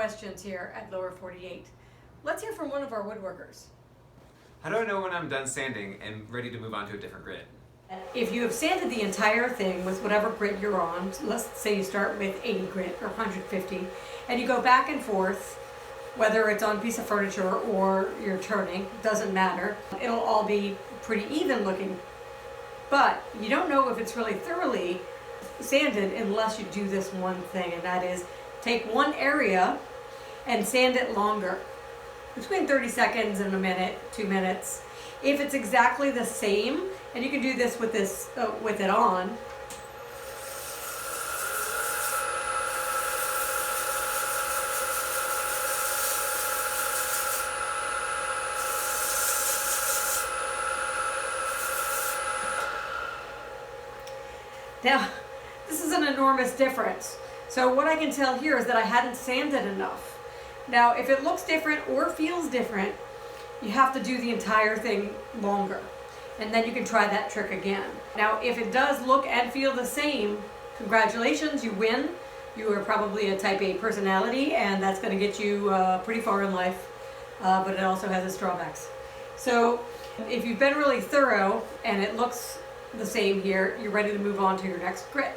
questions here at Lower 48. Let's hear from one of our woodworkers. How do I know when I'm done sanding and ready to move on to a different grit? If you have sanded the entire thing with whatever grit you're on, so let's say you start with 80 grit or 150, and you go back and forth, whether it's on a piece of furniture or you're turning, doesn't matter. It'll all be pretty even looking. But you don't know if it's really thoroughly sanded unless you do this one thing, and that is take one area and sand it longer, between 30 seconds and a minute, 2 minutes. If it's exactly the same, and you can do this with it on. Now, this is an enormous difference. So what I can tell here is that I hadn't sanded enough. Now, if it looks different or feels different, you have to do the entire thing longer. And then you can try that trick again. Now, if it does look and feel the same, congratulations, you win. You are probably a type A personality, and that's going to get you pretty far in life, but it also has its drawbacks. So if you've been really thorough and it looks the same here, you're ready to move on to your next grit.